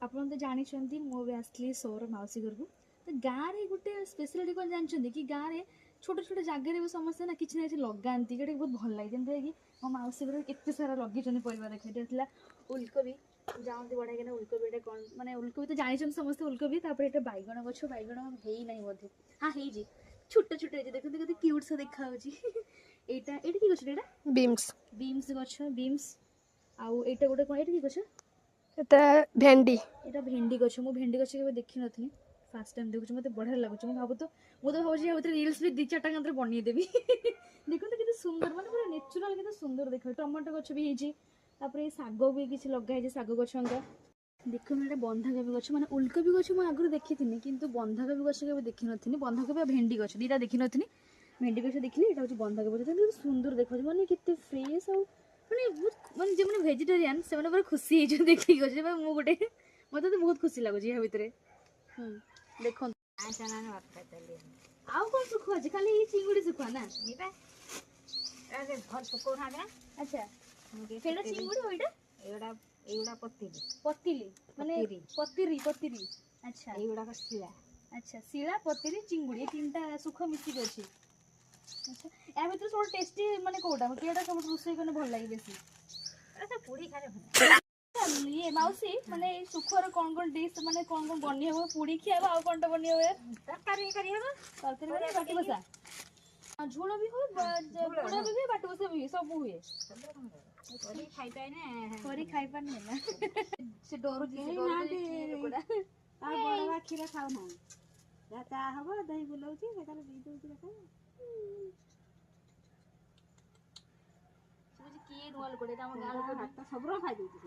ଆପଣ ତ ଜାଣିଛନ୍ତି ମୁଁ ବି ଆସିଥିଲି ସୌର ମାଉସୀ ଘରକୁ। ତ ଗାଁରେ ଗୋଟେ ସ୍ପେଶାଲିଟି କ'ଣ ଜାଣିଛନ୍ତି କି ଗାଁରେ ଛୋଟ ଛୋଟ ଜାଗାରେ ବି ସମସ୍ତେ ନା କିଛି ନା କିଛି ଲଗାନ୍ତି, ଯେଉଁଟାକି ବହୁତ ଭଲ ଲାଗେ। ଯେମିତିକି ମୋ ମାଉସୀ ଘରେ କେତେ ସାରା ଲଗେଇଛନ୍ତି ପରିବା। ଦେଖ ଏଇଟା ଥିଲା ଉଲକୋବି, ଯାଆନ୍ତି ବଢ଼େଇକିନା ଉଲକୋବି। ଏଇଟା କ'ଣ ମାନେ ଉଲକୋବି ତ ଜାଣିଛନ୍ତି ସମସ୍ତେ ଉଲକୋବି। ତାପରେ ଏଇଟା ବାଇଗଣ ଗଛ, ବାଇଗଣ ହେଇନାହିଁ ବୋଧେ, ହଁ ହେଇଛି, ଛୋଟ ଛୋଟ ହେଇଛି। ଦେଖନ୍ତୁ କେତେ କ୍ୟୁଟ୍ ସା ଦେଖାଯାଉଛି। ଏଇଟା କି ଗଛ? ଏଇଟା ବିମ୍ସ। ବିମ୍ସ ଗଛ, ବିମ୍ସ। ଆଉ ଏଇଟା ଗୋଟେ କ'ଣ, ଏଇଟା କି ଗଛ? এটা ভেন্ডি। এটা ভেন্ডি গছ। ମୁଁ ଭେଣ୍ଡି ଗଛ କେବେ ଦେଖିନଥିଲି, ଫାର୍ଷ୍ଟ ଟାଇମ୍ ଦେଖୁଛି। ମୋତେ ବଢ଼ିଆ ଲାଗୁଛି। ମୁଁ ତ ଭାବୁଛି ୟା ଭିତରେ ରିଲ୍ସ ବି 2-4ଟା କାନ୍ତରେ ବନେଇଦେବି। ଦେଖନ୍ତୁ କେତେ ସୁନ୍ଦର, ମାନେ ପୁରା ନେଚୁରାଲ, କେତେ ସୁନ୍ଦର ଦେଖ। ଟମାଟୋ ଗଛ ବି ହେଇଛି। ତାପରେ ଶାଗ ବି କିଛି ଲଗା ହେଇଛି, ଶାଗ ଗଛ ଅଙ୍କା। ଦେଖନ୍ତୁ ଏଇଟା ବନ୍ଧାକୋବି ଗଛ। ମାନେ ଉଲକୋବି ଗଛ ମୁଁ ଆଗରୁ ଦେଖିଥିଲି, କିନ୍ତୁ ବନ୍ଧାକୋବି ଗଛ କେବେ ଦେଖିନଥିଲି। ବନ୍ଧାକୋବି ଆଉ ଭେଣ୍ଡି ଗଛ ଦୁଇଟା ଦେଖିନଥିଲି। ଭେଣ୍ଡି ଗଛ ଦେଖିଲି, ଏଇଟା ହେଉଛି ବନ୍ଧାକୋବି ଗଛ। କେତେ ସୁନ୍ଦର ଦେଖାଯାଉଛି, ମାନେ କେତେ ଫ୍ରେଶ୍। ଆଉ ମାନେ ବହୁତ, ମାନେ ଯେଉଁମାନେ ଭେଜିଟେରିଆନ୍ ସେମାନେ ପୁରା ଖୁସି ହେଇଛନ୍ତି ଦେଖିକି ଗଛ। ମୁଁ ଗୋଟେ, ମୋତେ ତ ବହୁତ ଖୁସି ଲାଗୁଛି ଏହା ଭିତରେ। ଦେଖନ୍ତୁ ଆଉ କ'ଣ ଶୁଖୁଆ ଅଛି? ଖାଲି ଏଇ ଚିଙ୍ଗୁଡ଼ି ଶୁଖୁଆ ନା? ଆଚ୍ଛା, ସେଇଟା ଚିଙ୍ଗୁଡ଼ି, ଏଇଟା ଏଇଗୁଡ଼ା ପତିଲି, ମାନେ ପତିରି। ଆଚ୍ଛା, ଏଇଗୁଡ଼ାକ ଶିଳା। ଆଚ୍ଛା, ଶିଳା, ପତିରି, ଚିଙ୍ଗୁଡ଼ି, ଏ ତିନିଟା ଶୁଖୁଆ ମିଶିକି ଅଛି। ଆଚ୍ଛା, ୟା ଭିତରେ ସବୁଠୁ ଟେଷ୍ଟି ମାନେ କୋଉଟା? କିଏଟା ସବୁଠୁ ରୋଷେଇ କଲେ ଭଲ ଲାଗେ ବେଶୀ? ପୁଡ଼ି ଖାଇଲେ ଭଲ। ଇଏ ମାଉସୀ, ମାନେ ଏଇ ଶୁଖୁଆର କ'ଣ କ'ଣ ଡିସ୍, ମାନେ କ'ଣ କ'ଣ ବନେଇ ହବ? ପୁଡ଼ି ଖିଆ ହବ, ଆଉ କ'ଣଟା ବନେଇ ହବ? ତରକାରୀ କରିହେବ। ତରକାରୀ ମାନେ ବାଟି ବସା, ଝୋଳ ବି ହୁଏ, ପୋଡ଼ା ବି ହୁଏ, ବାଟି ବସା ବି ହୁଏ, ସବୁ ହୁଏ। କରି ଖାଇପାଇନେ କରି ଖାଇପାରୁନି ହେଲା। ସେ ଡରୁଛି, କେହି ସେ ନାହାନ୍ତି। ଲୋକଟା। ଆଉ ବଡ଼ କ୍ଷୀର ଖାଉନାହିଁ, ଯାହା ଚା ହବ, ଦହି ବୁଲଉଛି, ସେ ତାର ଦେଇ ଦଉଛି କେତେବେଳେ। କିଏ ନୂଆ ଲୋକଟା, ଆମ ଗାଁ ଲୋକ ଭାତ ସବୁ ଖାଇ ଦଉଛି।